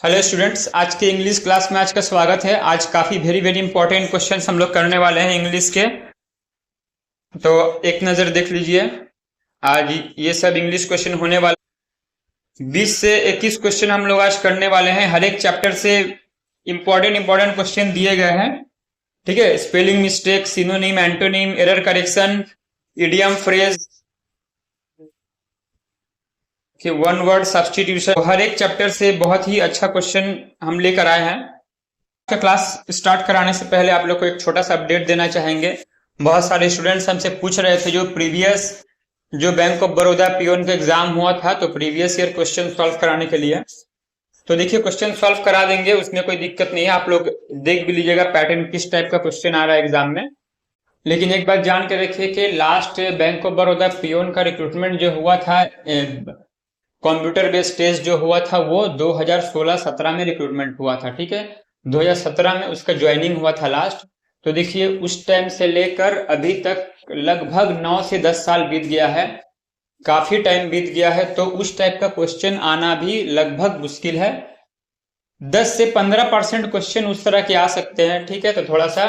Hello students, आज के English class में आज का स्वागत है। आज काफ़ी वेरी वेरी इंपॉर्टेंट क्वेश्चंस हम लोग करने वाले हैं इंग्लिश के। तो एक नज़र देख लीजिए। आज ये सब इंग्लिश क्वेश्चन होने वाले 20 से 21 क्वेश्चन हम लोग आज करने वाले हैं। हर एक चैप्टर से इंपॉर्टेंट क्वेश्चन दिए गए हैं। ठीक है, spelling mistake, synonym, antonym, error correction, idiom, phrase कि वन वर्ड सब्स्टिट्यूशन, हर एक चैप्टर से बहुत ही अच्छा क्वेश्चन हम लेकर आए हैं। क्लास स्टार्ट कराने से पहले आप लोग को एक छोटा सा अपडेट देना चाहेंगे। बहुत सारे स्टूडेंट्स हमसे पूछ रहे थे जो बैंक ऑफ बड़ौदा पीओन का एग्जाम हुआ था, तो प्रीवियस ईयर क्वेश्चन सॉल्व कराने के लिए। तो देखिए, क्वेश्चन सॉल्व करा देंगे, उसमें कोई दिक्कत नहीं है। आप लोग देख भी लीजिएगा पैटर्न किस टाइप का क्वेश्चन आ रहा है एग्जाम में। लेकिन एक बात जान के रखिए कि last bank of Baroda peon का रिक्रूटमेंट जो हुआ था, कंप्यूटर बेस्ड टेस्ट जो हुआ था, वो 2016-17 में रिक्रूटमेंट हुआ था। ठीक है, 2017 में उसका ज्वाइनिंग हुआ था लास्ट। तो देखिए, उस टाइम से लेकर अभी तक लगभग 9 से 10 साल बीत गया है, काफी टाइम बीत गया है। तो उस टाइप का क्वेश्चन आना भी लगभग मुश्किल है। 10 से 15% क्वेश्चन उस तरह के आ सकते हैं। ठीक है, तो थोड़ा सा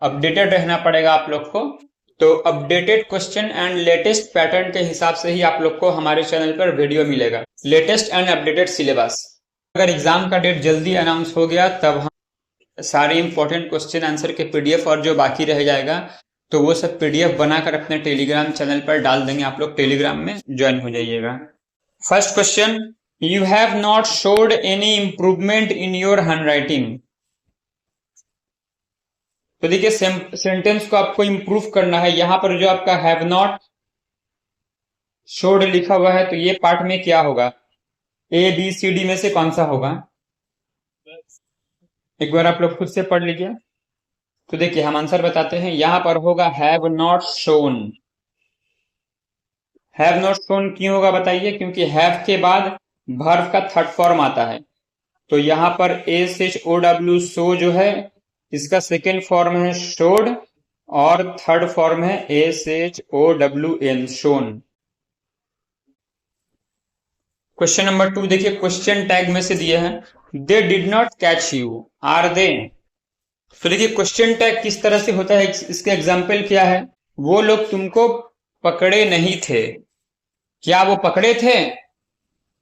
अपडेटेड रहना पड़ेगा आप लोग को। तो updated question and latest pattern के हिसाब से ही आप लोग को हमारे चैनल पर वीडियो मिलेगा, लेटेस्ट एंड अपडेटेड सिलेबस। अगर एग्जाम का डेट जल्दी अनाउंस हो गया तब हम सारे इंपॉर्टेंट क्वेश्चन आंसर के पीडीएफ और जो बाकी रह जाएगा तो वो सब पीडीएफ बनाकर अपने टेलीग्राम चैनल पर डाल देंगे। आप लोग टेलीग्राम में ज्वाइन हो जाइएगा। First question, you have not showed any improvement in your handwriting. तो देखिए, सेंटेंस को आपको इंप्रूव करना है। यहां पर जो आपका हैव नॉट शोड लिखा हुआ है, तो ये पार्ट में क्या होगा? ए बी सी डी में से कौन सा होगा? एक बार आप लोग खुद से पढ़ लीजिए। तो देखिए, हम आंसर बताते हैं। यहां पर होगा have not shown. Have not shown क्यों होगा बताइए? क्योंकि हैव के बाद वर्ब का थर्ड फॉर्म आता है। तो यहां पर S H O W show जो है, इसका सेकेंड फॉर्म है शोड और थर्ड फॉर्म है S H O W N, shown. Question number 2 देखिए, क्वेश्चन टैग में से दिए हैं they did not catch you, are they. तो देखिए, क्वेश्चन टैग किस तरह से होता है, इसके एग्जाम्पल क्या है? वो लोग तुमको पकड़े नहीं थे, क्या वो पकड़े थे?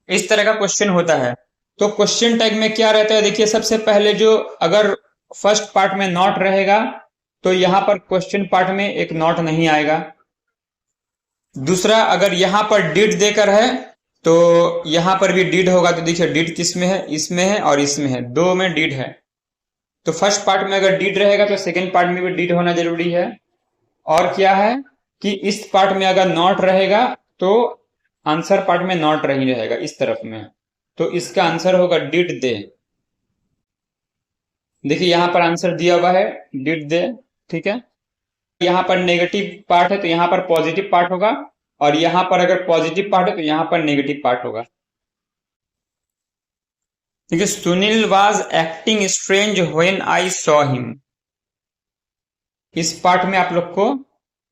इस तरह का क्वेश्चन होता है। तो क्वेश्चन टैग में क्या रहता है? देखिए, सबसे पहले जो अगर फर्स्ट पार्ट में नॉट रहेगा तो यहां पर क्वेश्चन पार्ट में एक नॉट नहीं आएगा। दूसरा, अगर यहां पर डिड देकर है तो यहां पर भी डिड होगा। तो देखिए, डिड किस में है? इसमें है और इसमें है, दो में डिड है। तो फर्स्ट पार्ट में अगर डिड रहेगा तो सेकेंड पार्ट में भी डिड होना जरूरी है। और क्या है कि इस पार्ट में अगर नॉट रहेगा तो आंसर पार्ट में नॉट नहीं रहेगा, इस तरफ में। तो इसका आंसर होगा डिड दे। देखिए, यहां पर आंसर दिया हुआ है डिड दे। ठीक है, यहां पर नेगेटिव पार्ट है तो यहां पर पॉजिटिव पार्ट होगा, और यहां पर अगर पॉजिटिव पार्ट है तो यहां पर नेगेटिव पार्ट होगा। देखिए, Sunil was acting strange when I saw him. इस पार्ट में आप लोग को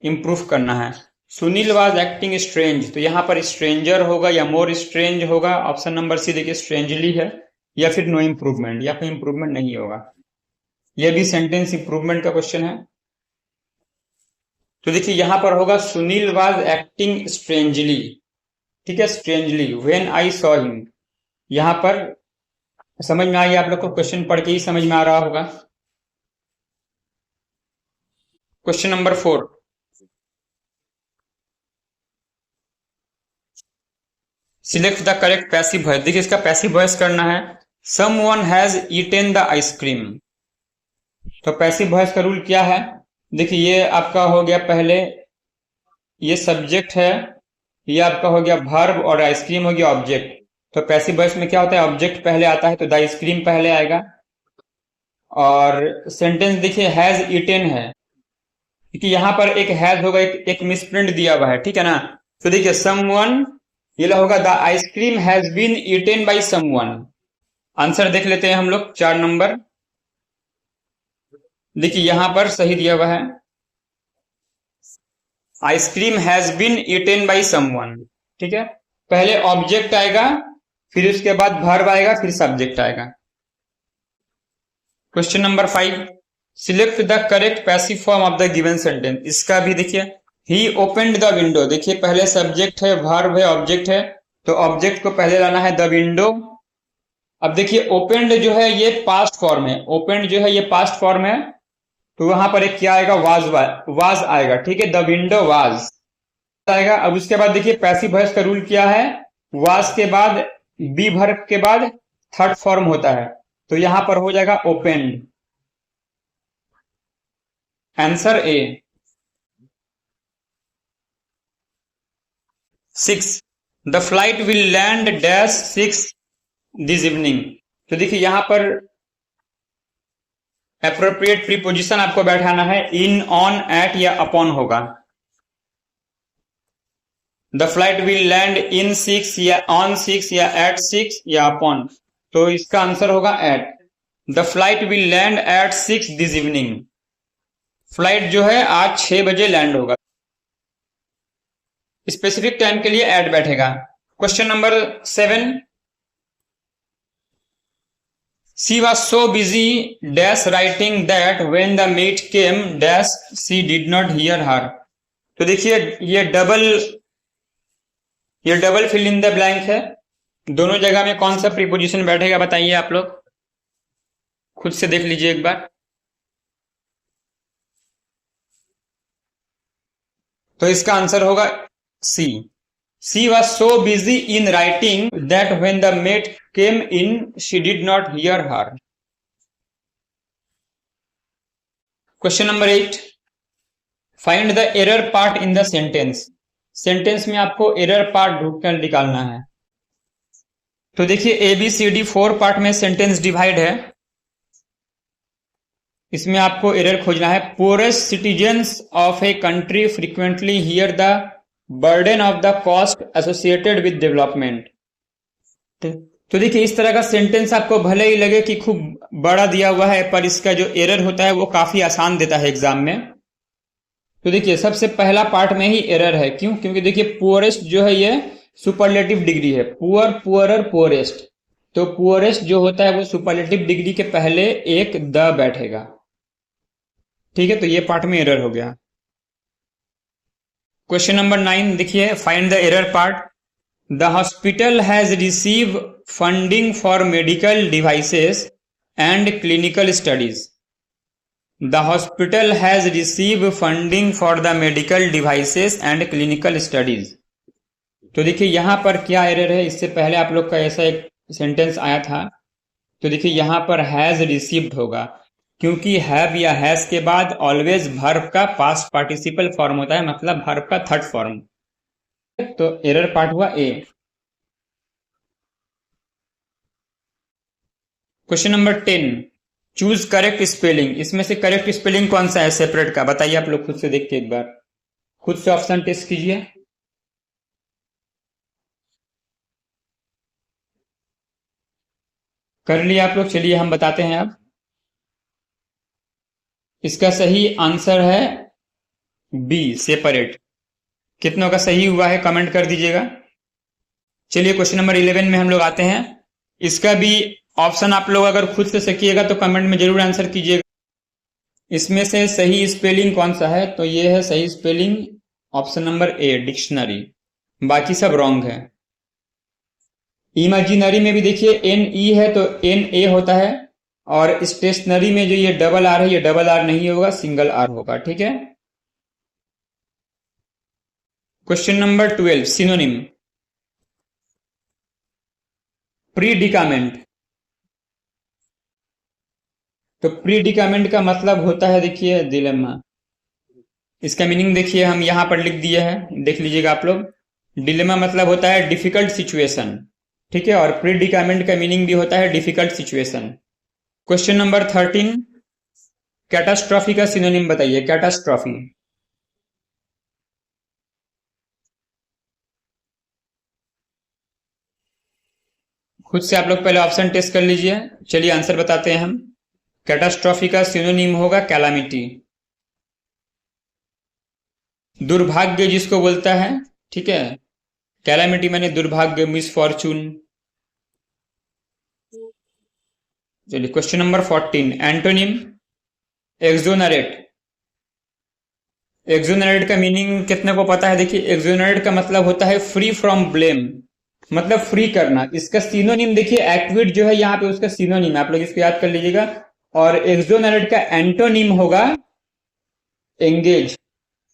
इंप्रूव करना है। सुनील वाज एक्टिंग स्ट्रेंज, तो यहां पर स्ट्रेंजर होगा या मोर स्ट्रेंज होगा। ऑप्शन नंबर सी देखिए, स्ट्रेंजली है, या फिर नो इंप्रूवमेंट, या फिर इंप्रूवमेंट नहीं होगा। यह भी सेंटेंस इंप्रूवमेंट का क्वेश्चन है। तो देखिए, यहां पर होगा सुनील वाज एक्टिंग स्ट्रेंजली। ठीक है, strangely when I saw him. यहां पर समझ में आ गया आप लोग को? क्वेश्चन पढ़ के ही समझ में आ रहा होगा। Question number 4, select the correct passive voice. देखिए, इसका पैसिव वॉइस करना है। Someone has eaten the ice cream. तो पैसिव वॉइस का रूल क्या है? देखिए, ये आपका हो गया पहले, ये सब्जेक्ट है, ये आपका हो गया वर्ब, और आइसक्रीम हो गया ऑब्जेक्ट। तो पैसिव वॉइस में क्या होता है? ऑब्जेक्ट पहले आता है तो द आइसक्रीम पहले आएगा। और सेंटेंस देखिए, हैज ईटेन है, क्योंकि यहां पर एक हैज होगा, एक मिसप्रिंट दिया हुआ है। ठीक है ना? तो देखिए, समवन, ये होगा the ice cream has been eaten by someone. Answer देख लेते हैं हम लोग, 4 नंबर। देखिए, यहां पर सही दिया हुआ है, ice cream has been eaten by someone. ठीक है, पहले ऑब्जेक्ट आएगा, फिर उसके बाद वर्ब आएगा, फिर सब्जेक्ट आएगा। Question number 5, select the correct passive form of the given sentence. इसका भी देखिए, ही ओपनड द विंडो, देखिए पहले सब्जेक्ट है, वर्ब है, ऑब्जेक्ट है, तो ऑब्जेक्ट को पहले लाना है द विंडो। अब देखिए ओपेंड जो है ये पास्ट फॉर्म है, ओपेंड जो है ये पास्ट फॉर्म है, तो वहां पर एक क्या आएगा, वाज आएगा, ठीक है, द विंडो वाज आएगा। अब उसके बाद देखिए पैसिव वॉइस का रूल क्या है, वाज के बाद बी वर्ब के बाद थर्ड फॉर्म होता है, तो यहां पर हो जाएगा opened. Answer A. 6, the flight will land dash 6 this evening. तो देखिए यहां पर एप्रोप्रिएट प्रीपोजिशन आपको बैठाना है, इन, ऑन, एट या अपॉन होगा। The flight will land in 6 या ऑन 6 या एट 6 या अपॉन, तो इसका आंसर होगा at. The flight will land at 6 this evening. Flight जो है आज 6 बजे लैंड होगा, स्पेसिफिक टाइम के लिए एट बैठेगा। Question number 7, she was so busy dash writing that when the mate came dash she did not hear her. तो देखिए ये double fill in the blank है, दोनों जगह में कौन सा प्रीपोजिशन बैठेगा बताइए, आप लोग खुद से देख लीजिए एक बार। तो इसका आंसर होगा C. She was so busy in writing that when the mate came in she did not hear her. Question number 8, find the error part in the sentence. Sentence में आपको एरर पार्ट ढूंढकर निकालना है। तो देखिए ABCD 4 part में sentence divide है, इसमें आपको एरर खोजना है। Forest citizens of a country frequently here the burden of the cost associated with development. तो देखिए इस तरह का सेंटेंस आपको भले ही लगे कि खूब बड़ा दिया हुआ है, पर इसका जो एरर होता है वो काफी आसान देता है एग्जाम में। तो देखिए सबसे पहला पार्ट में ही एरर है, क्यों? क्योंकि देखिए पुअरेस्ट जो है ये सुपरलेटिव डिग्री है, पुअर, पुअरर, पुअरेस्ट, तो पुअरेस्ट जो होता है वो सुपरलेटिव डिग्री के पहले एक द बैठेगा, ठीक है, तो ये पार्ट में एरर हो गया। क्वेश्चन नंबर 9 देखिए, find the error part. The hospital has receive funding for medical devices and clinical studies. The hospital has received funding for the medical devices and clinical studies। तो देखिए यहां पर क्या error है, इससे पहले आप लोग का ऐसा एक सेंटेंस आया था, तो देखिए यहां पर हैज रिसीव्ड होगा, क्योंकि हैव या हैज के बाद ऑलवेज वर्ब का पास्ट पार्टिसिपल फॉर्म होता है, मतलब वर्ब का थर्ड फॉर्म, तो एरर पार्ट हुआ A. Question number 10, choose correct spelling. इसमें से करेक्ट स्पेलिंग कौन सा है सेपरेट का, बताइए आप लोग खुद से देख के एक बार, खुद से ऑप्शन टेस्ट कीजिए। कर लिया आप लोग, चलिए हम बताते हैं अब। इसका सही आंसर है बी, सेपरेट। कितनों का सही हुआ है कमेंट कर दीजिएगा। चलिए क्वेश्चन नंबर 11 में हम लोग आते हैं। इसका भी ऑप्शन आप लोग अगर खुद से सकिएगा तो कमेंट में जरूर आंसर कीजिएगा। इसमें से सही स्पेलिंग कौन सा है, तो ये है सही spelling option number A, dictionary, बाकी सब रॉन्ग है। इमेजिनरी में भी देखिए NE है तो NA होता है, और स्टेशनरी में जो ये डबल आर है, ये डबल आर नहीं होगा, सिंगल आर होगा, ठीक है। Question number 12, synonym. प्रीडिकामेंट, तो प्रीडिकामेंट का मतलब होता है देखिए डिलेमा। इसका मीनिंग देखिए हम यहां पर लिख दिए हैं, देख लीजिएगा आप लोग। डिलेमा मतलब होता है डिफिकल्ट सिचुएशन, ठीक है, और प्रीडिकामेंट का मीनिंग भी होता है difficult situation. Question number 13, catastrophe का सिनोनिम बताइए, कैटास्ट्रॉफी। खुद से आप लोग पहले ऑप्शन टेस्ट कर लीजिए। चलिए आंसर बताते हैं हम। कैटास्ट्रॉफी का सिनोनिम होगा कैलामिटी, दुर्भाग्य जिसको बोलता है, ठीक है, कैलामिटी माने दुर्भाग्य, मिसफॉर्चून। चलिए question number 14, antonym exonerate. Exonerate का मीनिंग कितने को पता है? देखिए, एक्सोनरेट का मतलब होता है फ्री फ्रॉम ब्लेम, मतलब फ्री करना। इसका सिनोनिम देखिए, एक्विट जो है यहाँ पे उसका सिनोनिम है, आप लोग इसको याद कर लीजिएगा। और एक्सोनरेट का एंटोनिम होगा एंगेज।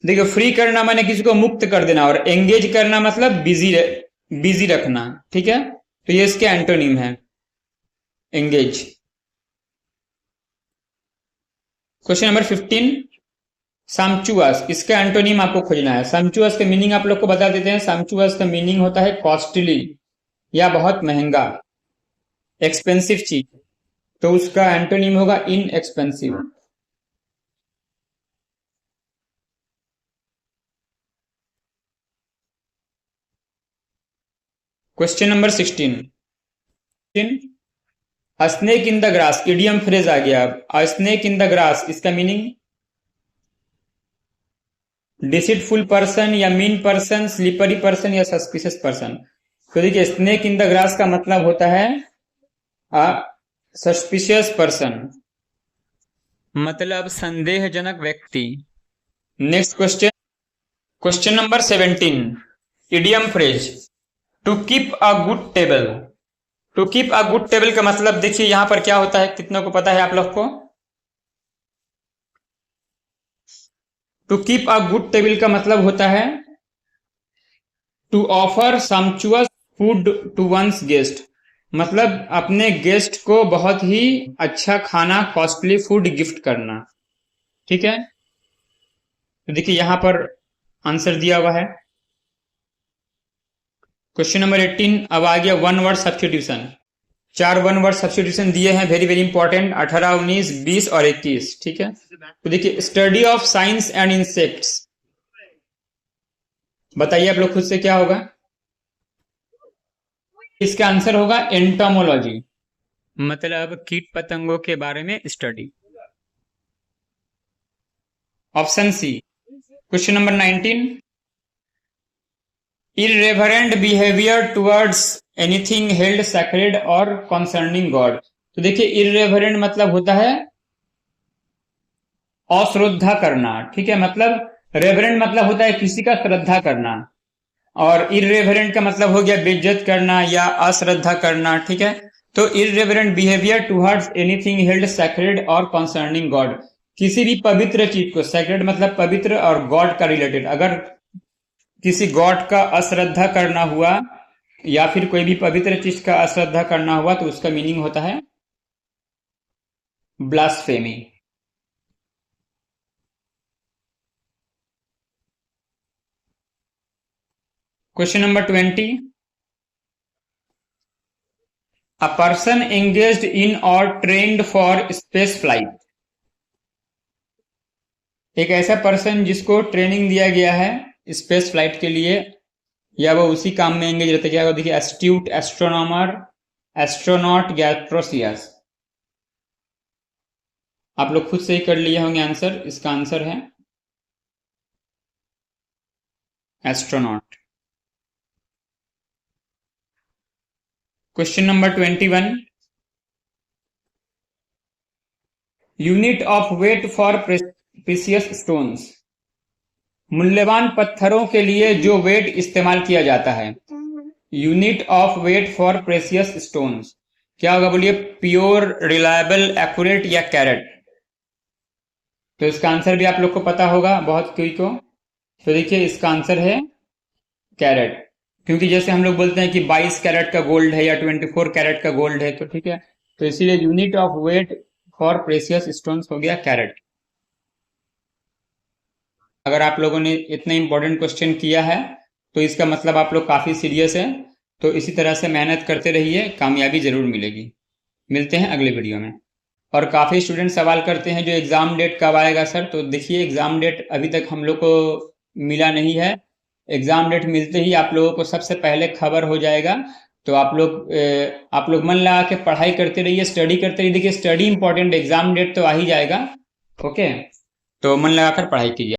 देखिए, फ्री करना माने किसी को मुक्त कर देना, और एंगेज करना मतलब बिजी रखना। ठीक है, तो ये इसके एंटोनिम है, एंगेज। Question number 15, साम्चुअस। इसका एंटोनिम आपको खोजना है। साम्चुअस का मीनिंग आप लोग को बता देते हैं। साम्चुअस का मीनिंग होता है कॉस्टली या बहुत महंगा, एक्सपेंसिव चीज। तो उसका एंटोनिम होगा inexpensive. Question number 16, a snake in the grass, idiom phrase आ गया। A snake in the grass, इसका मीनिंग डिसीटफुल पर्सन या मीन पर्सन, स्लिपरी पर्सन या सस्पिशियस पर्सन। तो देखिए, स्नेक इन द ग्रास का मतलब होता है अ सस्पिशियस पर्सन, मतलब संदेहजनक व्यक्ति। Next question, question number 17, idiom phrase to keep a good table. To keep a good table का मतलब देखिए यहां पर क्या होता है, कितनों को पता है आप लोग को? To keep a good table का मतलब होता है to offer sumptuous food to one's guest, मतलब अपने गेस्ट को बहुत ही अच्छा खाना, कॉस्टली फूड गिफ्ट करना। ठीक है, तो देखिए यहां पर आंसर दिया हुआ है। क्वेश्चन नंबर 18, अब आ गया one word substitution. 4 one word substitution दिए हैं, वेरी वेरी इंपॉर्टेंट, 18, 19, 20 और 21। ठीक है, तो देखिए, study of science and insects, बताइए आप लोग खुद से क्या होगा? इसका आंसर होगा एंटोमोलॉजी, मतलब कीट पतंगों के बारे में study. Option C. Question number 19, irreverent behaviour towards anything held sacred और कंसर्निंग गॉड। तो देखिए, इररेवरेंट मतलब होता है अश्रद्धा करना। ठीक है, मतलब रेवरेंट मतलब होता है किसी का श्रद्धा करना, और इररेवरेंट का मतलब हो गया बेइज्जत करना या अश्रद्धा करना। ठीक है, तो irreverent behaviour towards anything held sacred और कंसर्निंग गॉड, किसी भी पवित्र चीज को, सैक्रेड मतलब पवित्र और गॉड का रिलेटेड, अगर किसी गॉड का अश्रद्धा करना हुआ या फिर कोई भी पवित्र चीज का अश्रद्धा करना हुआ, तो उसका मीनिंग होता है blasphemy. Question number 20, a person engaged in और ट्रेन्ड फॉर स्पेस फ्लाइट। एक ऐसा पर्सन जिसको ट्रेनिंग दिया गया है स्पेस फ्लाइट के लिए, या वो उसी काम में एंगेज रहते, क्या देखिए, एस्ट्यूट, एस्ट्रोनॉमर, एस्ट्रोनॉट, गैप्रोसियस। आप लोग खुद से ही कर लिए होंगे आंसर, इसका आंसर है astronaut. Question number 21, unit of weight for precious stones. मूल्यवान पत्थरों के लिए जो वेट इस्तेमाल किया जाता है, unit of weight for precious stones क्या होगा? बोलिए, प्योर, रिलायबल, एक्यूरेट या कैरेट। तो इसका आंसर भी आप लोग को पता होगा, बहुत क्विक को। तो देखिए, इसका आंसर है कैरेट, क्योंकि जैसे हम लोग बोलते हैं कि 22 कैरेट का गोल्ड है या 24 कैरेट का गोल्ड है, तो ठीक है, तो इसीलिए unit of weight for precious stones हो गया कैरेट। अगर आप लोगों ने इतना इंपॉर्टेंट क्वेश्चन किया है तो इसका मतलब आप लोग काफ़ी सीरियस हैं। तो इसी तरह से मेहनत करते रहिए, कामयाबी ज़रूर मिलेगी। मिलते हैं अगले वीडियो में। और काफ़ी स्टूडेंट सवाल करते हैं जो एग्ज़ाम डेट कब आएगा सर, तो देखिए, एग्ज़ाम डेट अभी तक हम लोग को मिला नहीं है। एग्ज़ाम डेट मिलते ही आप लोगों को सबसे पहले खबर हो जाएगा। तो आप लोग मन लगा के पढ़ाई करते रहिए, स्टडी करते रहिए। देखिए, स्टडी इंपॉर्टेंट, एग्ज़ाम डेट तो आ ही जाएगा। ओके, तो मन लगाकर पढ़ाई कीजिए।